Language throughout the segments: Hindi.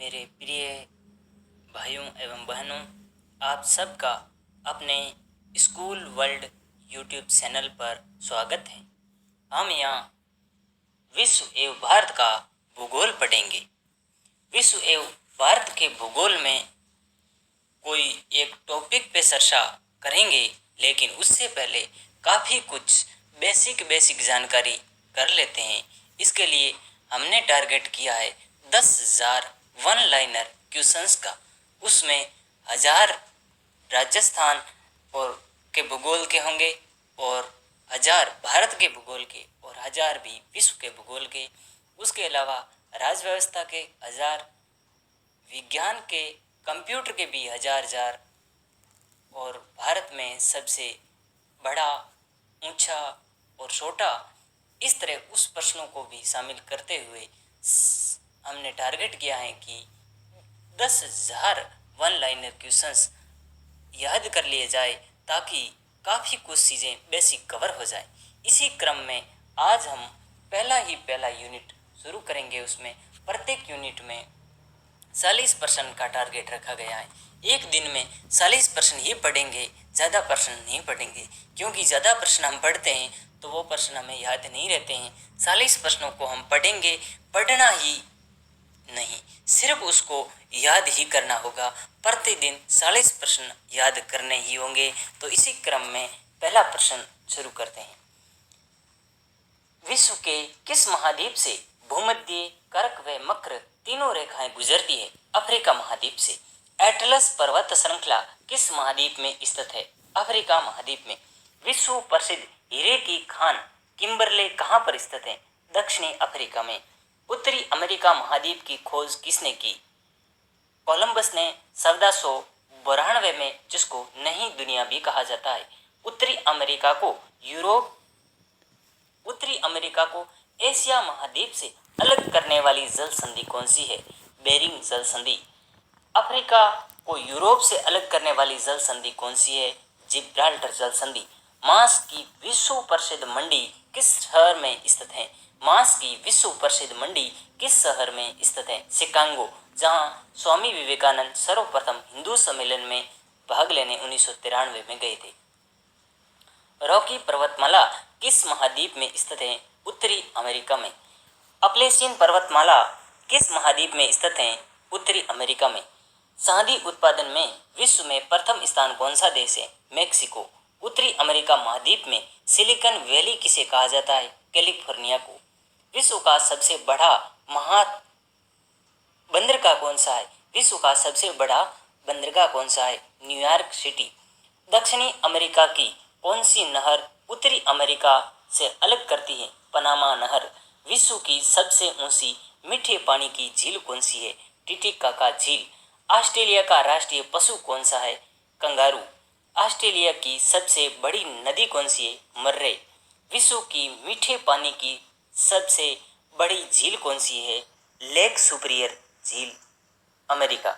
मेरे प्रिय भाइयों एवं बहनों, आप सबका अपने स्कूल वर्ल्ड यूट्यूब चैनल पर स्वागत है। हम यहाँ विश्व एवं भारत का भूगोल पढ़ेंगे। विश्व एवं भारत के भूगोल में कोई एक टॉपिक पे चर्चा करेंगे, लेकिन उससे पहले काफ़ी कुछ बेसिक जानकारी कर लेते हैं। इसके लिए हमने टारगेट किया है 10,000 वन लाइनर क्वेश्चंस का। उसमें 1000 राजस्थान और के भूगोल के होंगे और 1000 भारत के भूगोल के और 1000 भी विश्व के भूगोल के। उसके अलावा राज व्यवस्था के 1000, विज्ञान के, कंप्यूटर के भी 1000 और भारत में सबसे बड़ा, ऊंचा और छोटा, इस तरह उस प्रश्नों को भी शामिल करते हुए हमने टारगेट किया है कि 10,000 वन लाइनर क्वेश्चंस याद कर लिए जाए ताकि काफ़ी कुछ चीज़ें बेसिक कवर हो जाए। इसी क्रम में आज हम पहला यूनिट शुरू करेंगे। उसमें प्रत्येक यूनिट में 40% का टारगेट रखा गया है। एक दिन में 40% ही पढ़ेंगे, ज़्यादा प्रश्न नहीं पढ़ेंगे, क्योंकि ज़्यादा प्रश्न हम पढ़ते हैं तो वो प्रश्न हमें याद नहीं रहते हैं। 40 प्रश्नों को हम पढ़ेंगे, पढ़ना ही नहीं, सिर्फ उसको याद ही करना होगा। प्रतिदिन 40 प्रश्न याद करने ही होंगे। तो इसी क्रम में पहला प्रश्न शुरू करते हैं। विश्व के किस महाद्वीप से भूमध्य, कर्क व मकर तीनों रेखाएं गुजरती है? अफ्रीका महाद्वीप से। एटलस पर्वत श्रृंखला किस महाद्वीप में स्थित है? अफ्रीका महाद्वीप में। विश्व प्रसिद्ध हीरे की खान किम्बरले कहाँ पर स्थित है? दक्षिणी अफ्रीका में। उत्तरी अमेरिका महाद्वीप की खोज किसने की? कोलंबस ने 1492 में, जिसको नई दुनिया भी कहा जाता है। उत्तरी अमेरिका को एशिया महाद्वीप से अलग करने वाली जल संधि कौन सी है? बेरिंग जल संधि। अफ्रीका को यूरोप से अलग करने वाली जल संधि कौन सी है? जिब्राल्टर जल संधि। मांस की विश्व प्रसिद्ध मंडी किस शहर में स्थित है? मांस की विश्व प्रसिद्ध मंडी किस शहर में स्थित है? शिकागो, जहां स्वामी विवेकानंद सर्वप्रथम हिंदू सम्मेलन में भाग लेने 1993 में गए थे। रॉकी पर्वतमाला किस महाद्वीप में स्थित है? उत्तरी अमेरिका में। अपलेशियन पर्वतमाला किस महाद्वीप में स्थित है? उत्तरी अमेरिका में। चांदी उत्पादन में विश्व में प्रथम स्थान कौन सा देश है? मेक्सिको। उत्तरी अमेरिका महाद्वीप में सिलिकॉन वैली किसे कहा जाता है? कैलिफोर्निया को। विश्व का सबसे बड़ा बंदरगाह कौन सा है? विश्व का सबसे बड़ा बंदरगाह कौन सा है? New York city. दक्षिणी अमेरिका की कौन सी नहर उत्तरी अमेरिका से अलग करती है? पनामा नहर। विश्व की सबसे ऊंची मीठे पानी की झील कौन सी है? टिटिकाका झील। ऑस्ट्रेलिया का राष्ट्रीय पशु कौन सा है? कंगारू। ऑस्ट्रेलिया की सबसे बड़ी नदी कौन सी है? मर्रे। विश्व की मीठे पानी की सबसे बड़ी झील कौन सी है? लेक सुपीरियर झील, अमेरिका।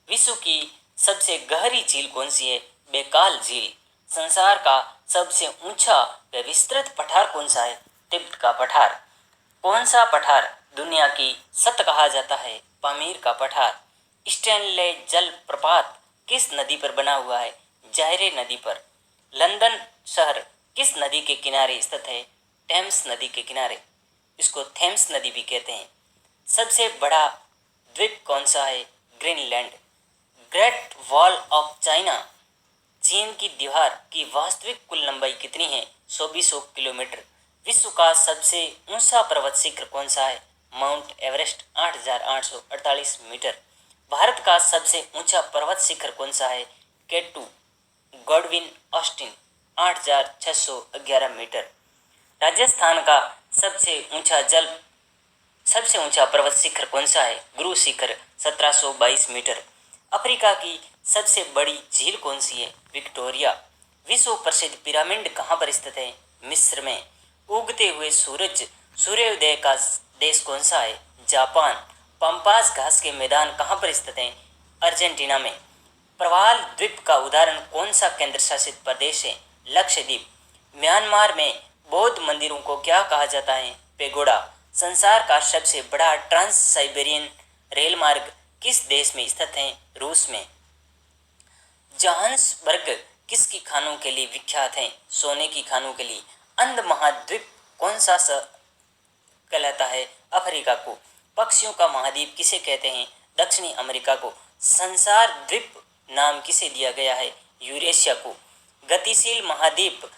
विश्व की सबसे गहरी झील कौन सी है? बेकाल झील। संसार का सबसे ऊंचा व विस्तृत पठार कौन सा है? तिब्बत का पठार। कौन सा पठार दुनिया की सत कहा जाता है? पामीर का पठार। स्टैनले जल प्रपात किस नदी पर बना हुआ है? जायरे नदी पर। लंदन शहर किस नदी के किनारे स्थित है? टेम्स नदी के किनारे। इसको थेम्स नदी भी कहते हैं। सबसे बड़ा द्वीप कौन सा है? Greenland. Great wall of China, चीन की दीवार की वास्तविक कुल लंबाई कितनी है? 2400 किलोमीटर। विश्व का सबसे ऊंचा पर्वत शिखर कौन सा है? Mount Everest, 8,848 metre. भारत का सबसे ऊंचा पर्वत शिखर कौन सा है? केटू, गॉडविन ऑस्टिन, 8,611 मीटर। राजस्थान का सबसे ऊंचा पर्वत शिखर कौन सा है? गुरु शिखर, 1722 मीटर। अफ्रीका की सबसे बड़ी झील कौन सी है? विक्टोरिया। विश्व प्रसिद्ध पिरामिड कहाँ पर स्थित है? मिस्र में। उगते हुए सूर्योदय का देश कौन सा है? जापान। पंपास घास के मैदान कहाँ पर स्थित हैं? अर्जेंटीना में। प्रवाल द्वीप का उदाहरण कौन सा केंद्र शासित प्रदेश है? लक्षद्वीप। म्यांमार में बौद्ध मंदिरों को क्या कहा जाता है? पेगोडा। संसार का सबसे बड़ा ट्रांस साइबेरियन रेल मार्ग किस देश में स्थित हैं? रूस में। जोहान्सबर्ग किसकी खानों के लिए विख्यात है? सोने की खानों के लिए। अंध महाद्वीप कौन सा कहलाता है? अफ्रीका को। पक्षियों का महाद्वीप किसे कहते हैं? दक्षिणी अमेरिका को। संसार द्वीप नाम किसे दिया गया है? यूरेशिया को। गतिशील महाद्वीप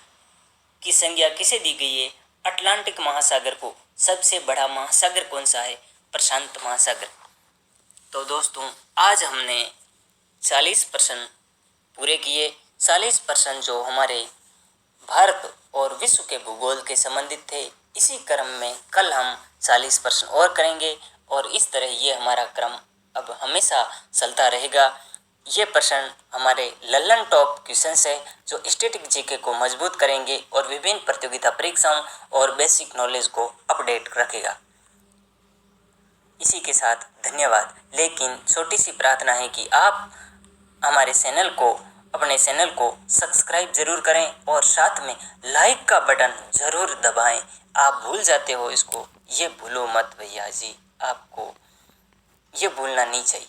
की संज्ञा किसे दी गई है? अटलांटिक महासागर को। सबसे बड़ा महासागर कौन सा है? प्रशांत महासागर। तो दोस्तों, आज हमने 40 प्रश्न पूरे किए। 40 प्रश्न जो हमारे भारत और विश्व के भूगोल के संबंधित थे। इसी क्रम में कल हम 40 प्रश्न और करेंगे और इस तरह ये हमारा क्रम अब हमेशा चलता रहेगा। ये प्रश्न हमारे लल्लन टॉप क्वेश्चंस है जो स्टैटिक जीके को मजबूत करेंगे और विभिन्न प्रतियोगिता परीक्षाओं और बेसिक नॉलेज को अपडेट रखेगा। इसी के साथ धन्यवाद। लेकिन छोटी सी प्रार्थना है कि आप हमारे अपने चैनल को सब्सक्राइब जरूर करें और साथ में लाइक का बटन जरूर दबाएं। आप भूल जाते हो इसको, ये भूलो मत भैया जी, आपको ये भूलना नहीं चाहिए।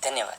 धन्यवाद।